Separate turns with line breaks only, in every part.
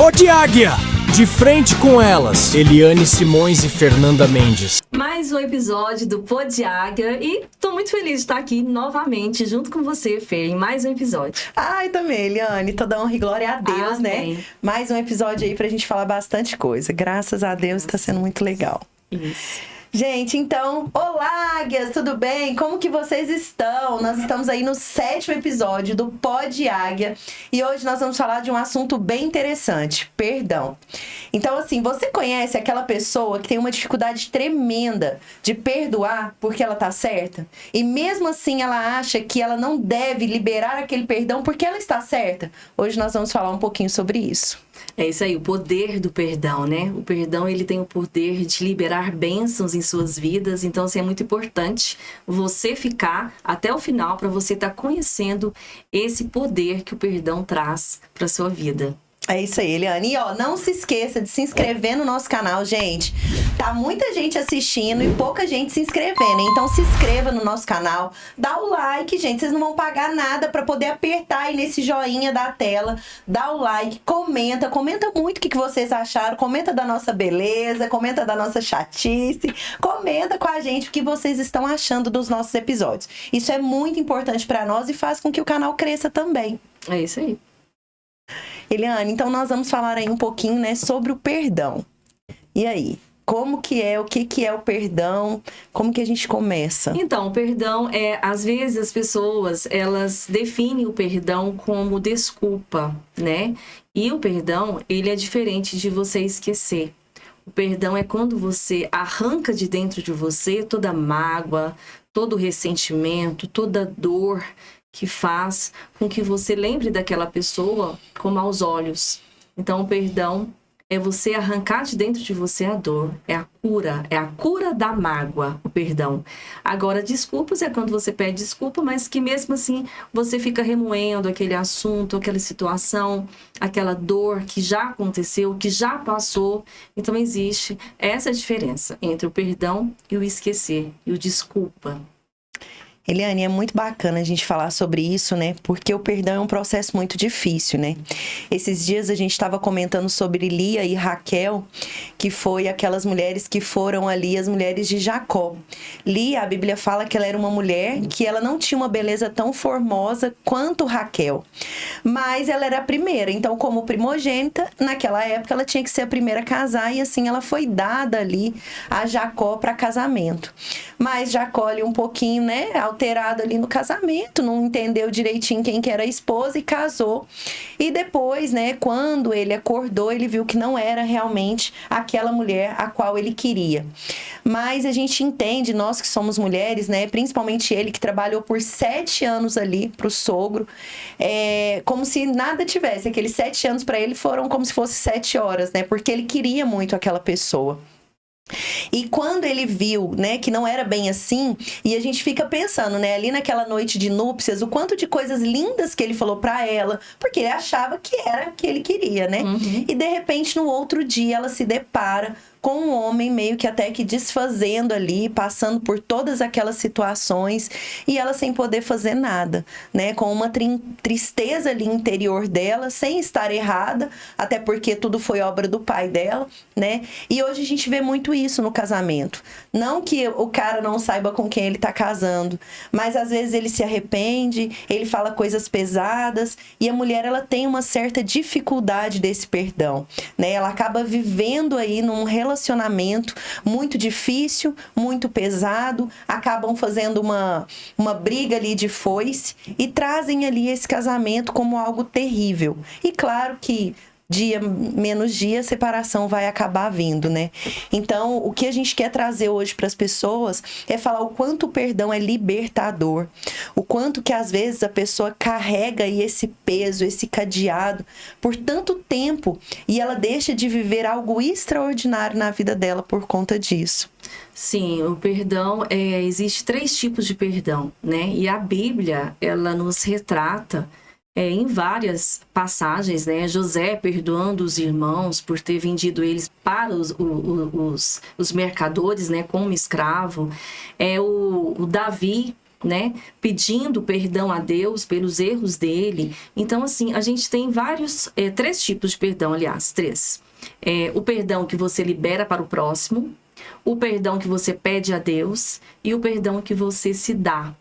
Pode Águia! De frente com elas, Eliane Simões e Fernanda Mendes.
Mais um episódio do Pode Águia e tô muito feliz de estar aqui novamente junto com você, Fer, em mais um episódio.
Ai, também, Eliane, toda honra e glória a Deus,
Amém.
né? Mais um episódio aí pra gente falar bastante coisa. Graças a Deus, tá sendo muito legal.
Isso.
Gente, então, olá, Águias, tudo bem? Como que vocês estão? Nós estamos aí no 7º episódio do Pode Águia e hoje nós vamos falar de um assunto bem interessante, perdão. Então, assim, você conhece aquela pessoa que tem uma dificuldade tremenda de perdoar porque ela tá certa? E mesmo assim ela acha que ela não deve liberar aquele perdão porque ela está certa? Hoje nós vamos falar um pouquinho sobre isso.
É isso aí, o poder do perdão, né? O perdão, ele tem o poder de liberar bênçãos em suas vidas. Então, assim, é muito importante você ficar até o final para você estar conhecendo esse poder que o perdão traz para sua vida.
É isso aí, Eliane. E ó, não se esqueça de se inscrever no nosso canal, gente. Tá muita gente assistindo e pouca gente se inscrevendo. Então se inscreva no nosso canal, dá o like, gente. Vocês não vão pagar nada pra poder apertar aí nesse joinha da tela. Dá o like, comenta muito o que vocês acharam. Comenta da nossa beleza, comenta da nossa chatice. Comenta com a gente o que vocês estão achando dos nossos episódios. Isso é muito importante pra nós e faz com que o canal cresça também.
É isso aí.
Eliane, então nós vamos falar aí um pouquinho, né, sobre o perdão. E aí, como que é, o que que é o perdão, como que a gente começa?
Então, o perdão às vezes as pessoas, elas definem o perdão como desculpa, né? E o perdão, ele é diferente de você esquecer. O perdão é quando você arranca de dentro de você toda a mágoa, todo o ressentimento, toda a dor que faz com que você lembre daquela pessoa com maus olhos. Então, o perdão é você arrancar de dentro de você a dor. É a cura da mágoa, o perdão. Agora, desculpas é quando você pede desculpa, mas que mesmo assim você fica remoendo aquele assunto, aquela situação, aquela dor que já aconteceu, que já passou. Então, existe essa diferença entre o perdão e o esquecer, e o desculpa.
Eliane, é muito bacana a gente falar sobre isso, né? Porque o perdão é um processo muito difícil, né? Esses dias a gente estava comentando sobre Lia e Raquel, que foi aquelas mulheres que foram ali, as mulheres de Jacó. Lia, a Bíblia fala que ela era uma mulher que ela não tinha uma beleza tão formosa quanto Raquel. Mas ela era a primeira, então como primogênita, naquela época ela tinha que ser a primeira a casar e assim ela foi dada ali a Jacó para casamento. Mas Jacó ali um pouquinho, né, alterado ali no casamento, não entendeu direitinho quem que era a esposa e casou. E depois, né, quando ele acordou, ele viu que não era realmente aquela mulher a qual ele queria. Mas a gente entende, nós que somos mulheres, né, principalmente ele que trabalhou por 7 anos ali pro sogro, como se nada tivesse. Aqueles 7 anos para ele foram como se fosse 7 horas, né, porque ele queria muito aquela pessoa. E quando ele viu, né, que não era bem assim, e a gente fica pensando, né, ali naquela noite de núpcias, o quanto de coisas lindas que ele falou pra ela, porque ele achava que era o que ele queria, né?
Uhum.
E de repente, no outro dia, ela se depara com um homem meio que até que desfazendo ali, passando por todas aquelas situações e ela sem poder fazer nada, né? Com uma tristeza ali interior dela, sem estar errada, até porque tudo foi obra do pai dela, né? E hoje a gente vê muito isso no casamento. Não que o cara não saiba com quem ele tá casando, mas às vezes ele se arrepende, ele fala coisas pesadas e a mulher ela tem uma certa dificuldade desse perdão, né? Ela acaba vivendo aí num relacionamento muito difícil, muito pesado, acabam fazendo uma briga ali de foice e trazem ali esse casamento como algo terrível. E claro que dia menos dia, a separação vai acabar vindo, né? Então, o que a gente quer trazer hoje para as pessoas é falar o quanto o perdão é libertador, o quanto que às vezes a pessoa carrega aí esse peso, esse cadeado por tanto tempo e ela deixa de viver algo extraordinário na vida dela por conta disso.
Sim, o perdão, existe 3 tipos de perdão, né? E a Bíblia, ela nos retrata em várias passagens, né? José perdoando os irmãos por ter vendido eles para os mercadores, né? Como escravo. O Davi né? Pedindo perdão a Deus pelos erros dele. Então, assim, a gente tem três tipos de perdão, aliás, três. O perdão que você libera para o próximo, o perdão que você pede a Deus e o perdão que você se dá.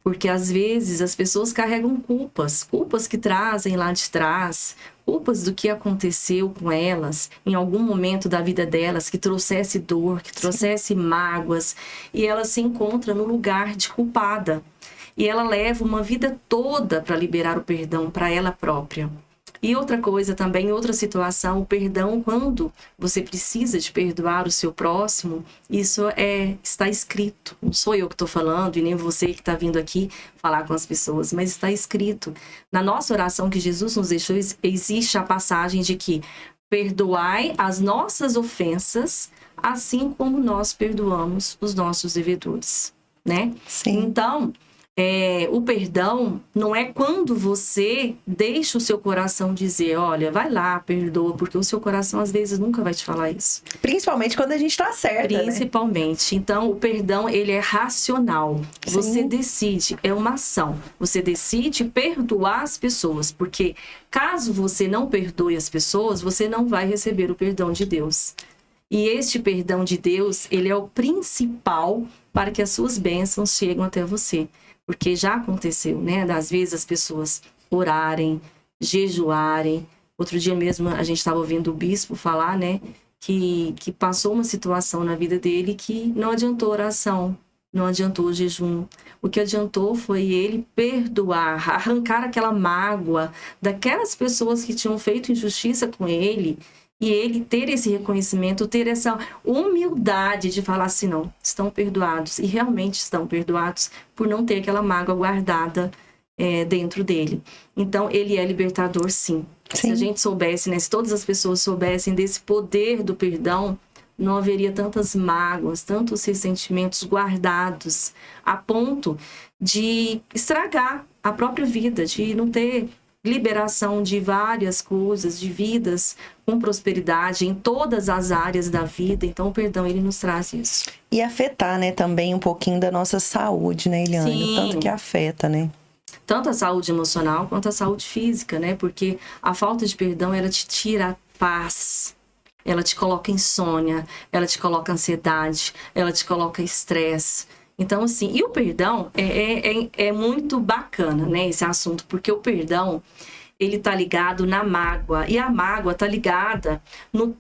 Porque às vezes as pessoas carregam culpas que trazem lá de trás, culpas do que aconteceu com elas em algum momento da vida delas, que trouxesse dor, que trouxesse mágoas, e ela se encontra no lugar de culpada. E ela leva uma vida toda para liberar o perdão para ela própria. E outra coisa também, outra situação, o perdão quando você precisa de perdoar o seu próximo, isso está escrito. Não sou eu que estou falando e nem você que está vindo aqui falar com as pessoas, mas está escrito. Na nossa oração que Jesus nos deixou, existe a passagem de que perdoai as nossas ofensas, assim como nós perdoamos os nossos devedores, né?
Sim.
Então, o perdão não é quando você deixa o seu coração dizer, olha, vai lá, perdoa, porque o seu coração às vezes nunca vai te falar isso.
Principalmente quando a gente tá certa,
Principalmente. Né? Então, o perdão, ele é racional.
Sim.
Você decide, é uma ação. Você decide perdoar as pessoas, porque caso você não perdoe as pessoas, você não vai receber o perdão de Deus. E este perdão de Deus, ele é o principal para que as suas bênçãos cheguem até você. Porque já aconteceu, né? Às vezes as pessoas orarem, jejuarem. Outro dia mesmo a gente estava ouvindo o bispo falar, né? Que passou uma situação na vida dele que não adiantou oração, não adiantou o jejum. O que adiantou foi ele perdoar, arrancar aquela mágoa daquelas pessoas que tinham feito injustiça com ele. E ele ter esse reconhecimento, ter essa humildade de falar assim, não, estão perdoados. E realmente estão perdoados por não ter aquela mágoa guardada dentro dele. Então, ele é libertador, sim. Se a gente soubesse, né, se todas as pessoas soubessem desse poder do perdão, não haveria tantas mágoas, tantos ressentimentos guardados, a ponto de estragar a própria vida, de não ter liberação de várias coisas, de vidas com prosperidade em todas as áreas da vida. Então, o perdão, ele nos traz isso.
E afetar, né, também um pouquinho da nossa saúde, né, Eliane?
Sim.
O tanto que afeta, né?
Tanto a saúde emocional quanto a saúde física, né? Porque a falta de perdão, ela te tira a paz. Ela te coloca insônia, ela te coloca ansiedade, ela te coloca estresse. Então, assim, e o perdão é muito bacana, né, esse assunto, porque o perdão, ele tá ligado na mágoa, e a mágoa tá ligada no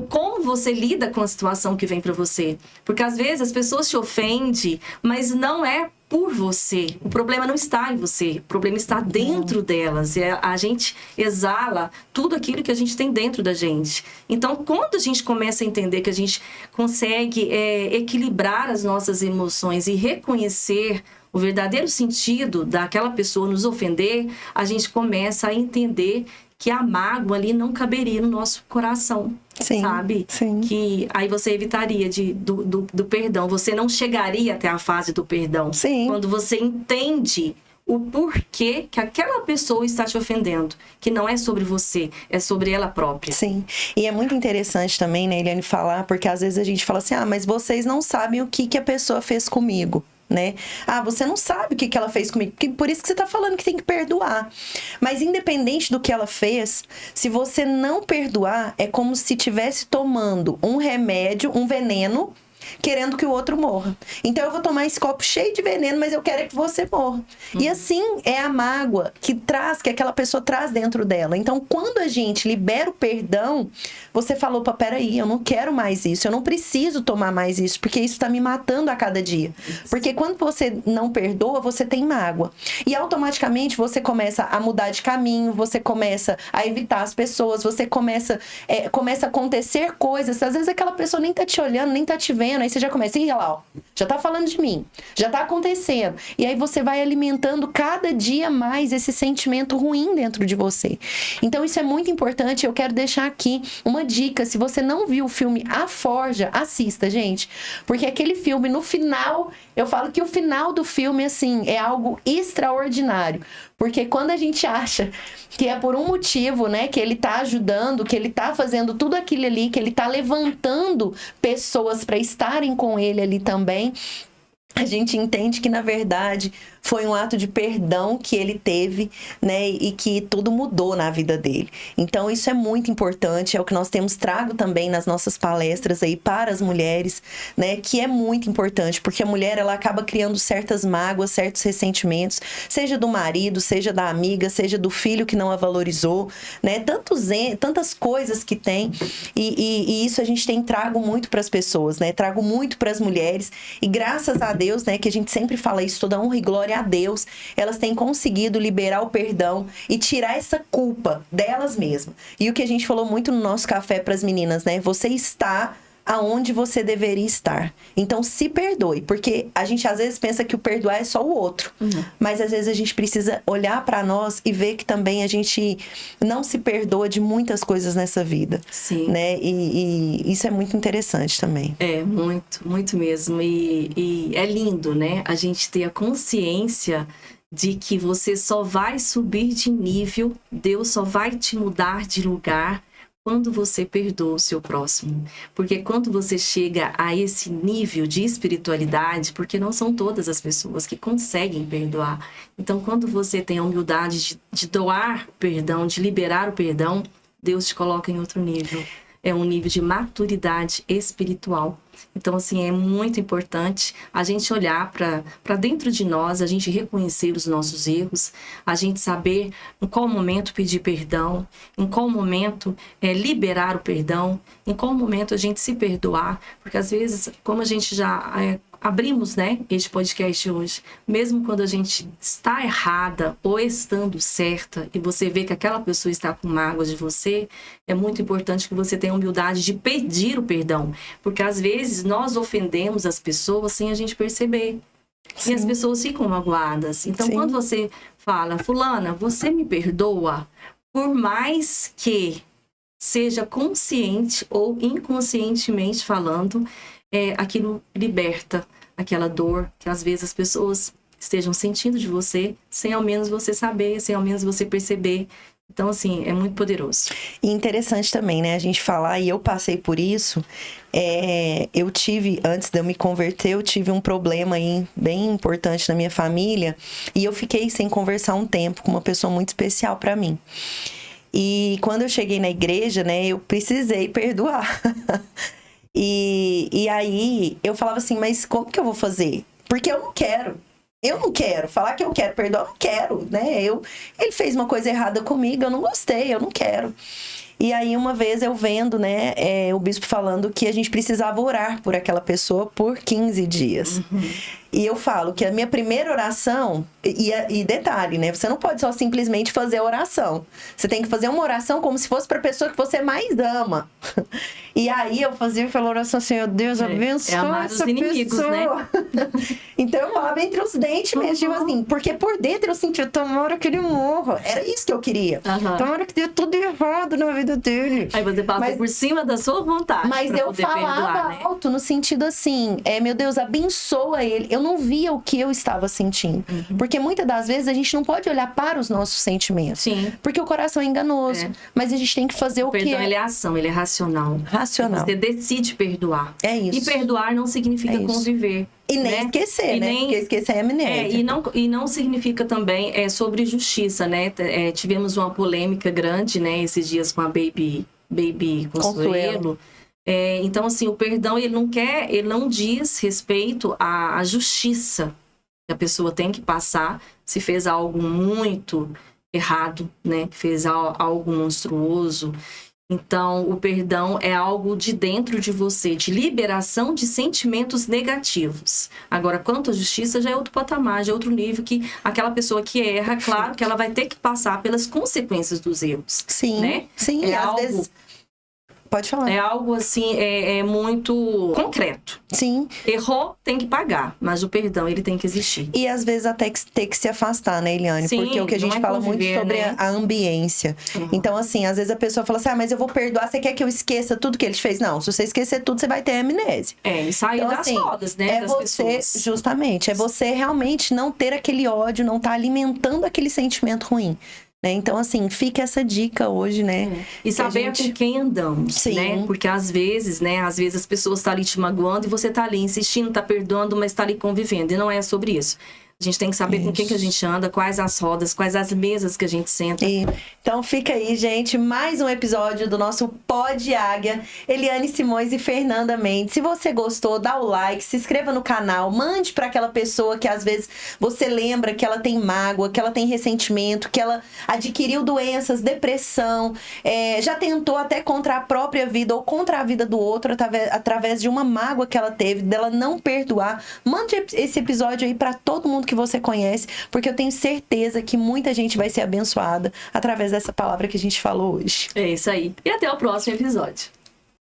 como você lida com a situação que vem para você. Porque às vezes as pessoas te ofendem, mas não é por você. O problema não está em você, o problema está dentro delas. A gente exala tudo aquilo que a gente tem dentro da gente. Então, quando a gente começa a entender que a gente consegue equilibrar as nossas emoções e reconhecer o verdadeiro sentido daquela pessoa nos ofender, a gente começa a entender que a mágoa ali não caberia no nosso coração,
sim,
sabe?
Sim.
Que aí você evitaria do perdão, você não chegaria até a fase do perdão.
Sim.
Quando você entende o porquê que aquela pessoa está te ofendendo, que não é sobre você, é sobre ela própria.
Sim, e é muito interessante também, né, Eliane, falar, porque às vezes a gente fala assim, mas vocês não sabem o que a pessoa fez comigo. Né? Você não sabe o que ela fez comigo, por isso que você tá falando que tem que perdoar. Mas independente do que ela fez, se você não perdoar, é como se estivesse tomando um remédio, um veneno, querendo que o outro morra. Então eu vou tomar esse copo cheio de veneno, mas eu quero que você morra. E assim é a mágoa que aquela pessoa traz dentro dela. Então quando a gente libera o perdão, você falou, peraí, eu não quero mais isso, eu não preciso tomar mais isso, porque isso tá me matando a cada dia. Porque quando você não perdoa, você tem mágoa. E automaticamente você começa a mudar de caminho, você começa a evitar as pessoas, você começa a acontecer coisas, às vezes aquela pessoa nem tá te olhando, nem tá te vendo, aí você já começa, olha lá, ó, já tá falando de mim, já tá acontecendo. E aí você vai alimentando cada dia mais esse sentimento ruim dentro de você. Então isso é muito importante, eu quero deixar aqui uma dica, se você não viu o filme A Forja, assista, gente. Porque aquele filme, no final, eu falo que o final do filme, assim, é algo extraordinário. Porque quando a gente acha que é por um motivo, né, que ele tá ajudando, que ele tá fazendo tudo aquilo ali, que ele tá levantando pessoas para estarem com ele ali também, a gente entende que, na verdade, foi um ato de perdão que ele teve, né? E que tudo mudou na vida dele. Então, isso é muito importante, é o que nós temos trago também nas nossas palestras aí para as mulheres, né? Que é muito importante, porque a mulher, ela acaba criando certas mágoas, certos ressentimentos, seja do marido, seja da amiga, seja do filho que não a valorizou, né? Tantas coisas que tem, e isso a gente tem trago muito para as pessoas, né? Trago muito para as mulheres, e graças a Deus, né, que a gente sempre fala isso, toda honra e glória a Deus, elas têm conseguido liberar o perdão e tirar essa culpa delas mesmas. E o que a gente falou muito no nosso café para as meninas, né? Você está aonde você deveria estar. Então, se perdoe, porque a gente às vezes pensa que o perdoar é só o outro, mas às vezes a gente precisa olhar para nós e ver que também a gente não se perdoa de muitas coisas nessa vida.
Sim.
Né? E isso é muito interessante também.
É, muito, muito mesmo. E é lindo, né? A gente ter a consciência de que você só vai subir de nível, Deus só vai te mudar de lugar quando você perdoa o seu próximo. Porque quando você chega a esse nível de espiritualidade, porque não são todas as pessoas que conseguem perdoar. Então, quando você tem a humildade de doar o perdão, de liberar o perdão, Deus te coloca em outro nível. É um nível de maturidade espiritual. Então, assim, é muito importante a gente olhar para dentro de nós, a gente reconhecer os nossos erros, a gente saber em qual momento pedir perdão, em qual momento liberar o perdão, em qual momento a gente se perdoar, porque às vezes, como a gente já abrimos, né, este podcast hoje, mesmo quando a gente está errada ou estando certa e você vê que aquela pessoa está com mágoas de você, é muito importante que você tenha a humildade de pedir o perdão, porque às vezes nós ofendemos as pessoas sem a gente perceber. Sim. E as pessoas ficam magoadas. Então, sim, quando você fala, fulana, você me perdoa, por mais que seja consciente ou inconscientemente falando, aquilo liberta aquela dor que às vezes as pessoas estejam sentindo de você, sem ao menos você saber, sem ao menos você perceber. Então, assim, é muito poderoso.
E interessante também, né, a gente falar, e eu passei por isso, eu tive, antes de eu me converter, eu tive um problema aí bem importante na minha família, e eu fiquei sem conversar um tempo com uma pessoa muito especial para mim. E quando eu cheguei na igreja, né, eu precisei perdoar. E aí eu falava assim, mas como que eu vou fazer? Porque eu não quero. Eu não quero. Falar que eu quero perdoar, eu não quero, né? Ele fez uma coisa errada comigo, eu não gostei, eu não quero. E aí uma vez eu vendo, né, o bispo falando que a gente precisava orar por aquela pessoa por 15 dias. E eu falo que a minha primeira oração, e detalhe, né? Você não pode só simplesmente fazer a oração. Você tem que fazer uma oração como se fosse para a pessoa que você mais ama. E aí eu fazia aquela oração assim, Deus abençoe essa pessoa. Inimigos, né? Então eu falava entre os dentes mesmo, tipo assim, porque por dentro eu sentia, tomara que ele morra. Era isso que eu queria. Tomara que dê tudo errado na vida dele.
Aí você passa por cima da sua vontade.
Mas eu falava perdoar, né? Alto, no sentido assim, meu Deus, abençoa ele. Eu não via o que eu estava sentindo. Porque muitas das vezes a gente não pode olhar para os nossos sentimentos.
Sim.
Porque o coração é enganoso. Mas a gente tem que fazer o que
perdão, ele é ação, ele é racional.
Racional.
Você decide perdoar.
É isso.
E perdoar não significa conviver.
E nem esquecer, né? Porque esquecer é amnésia.
E não significa também sobre justiça, né? Tivemos uma polêmica grande, né? Esses dias com a Baby Consuelo. Então, assim, o perdão, ele não diz respeito à justiça que a pessoa tem que passar se fez algo muito errado, né? Fez algo monstruoso. Então, o perdão é algo de dentro de você, de liberação de sentimentos negativos. Agora, quanto à justiça, já é outro patamar, já é outro nível que aquela pessoa que erra, claro que ela vai ter que passar pelas consequências dos erros.
Sim,
né?
Sim. Às vezes... Pode falar.
É algo assim, muito concreto.
Sim.
Errou, tem que pagar, mas o perdão, ele tem que existir.
E às vezes até ter que se afastar, né, Eliane?
Sim,
porque o que a gente fala muito sobre, né, a ambiência. Então, assim, às vezes a pessoa fala assim, mas eu vou perdoar, você quer que eu esqueça tudo que ele te fez? Não, se você esquecer tudo, você vai ter amnésia.
E sair
então,
das
assim,
rodas, né, das pessoas.
Justamente, é você realmente não ter aquele ódio, não estar alimentando aquele sentimento ruim. né? Então, assim, fica essa dica hoje, né?
E saber com quem andamos,
Sim.
né? Porque às vezes, né? Às vezes as pessoas estão ali te magoando e você está ali insistindo, está perdoando, mas está ali convivendo. E não é sobre isso. A gente tem que saber com quem que a gente anda, quais as rodas, quais as mesas que a gente senta.
Então fica aí, gente, mais um episódio do nosso Pod Águia, Eliane Simões e Fernanda Mendes. Se você gostou, dá o like, se inscreva no canal, mande para aquela pessoa que às vezes você lembra que ela tem mágoa, que ela tem ressentimento, que ela adquiriu doenças, depressão, já tentou até contra a própria vida ou contra a vida do outro através de uma mágoa que ela teve, dela não perdoar. Mande esse episódio aí para todo mundo que você conhece, porque eu tenho certeza que muita gente vai ser abençoada através dessa palavra que a gente falou hoje.
É isso aí. E até o próximo episódio.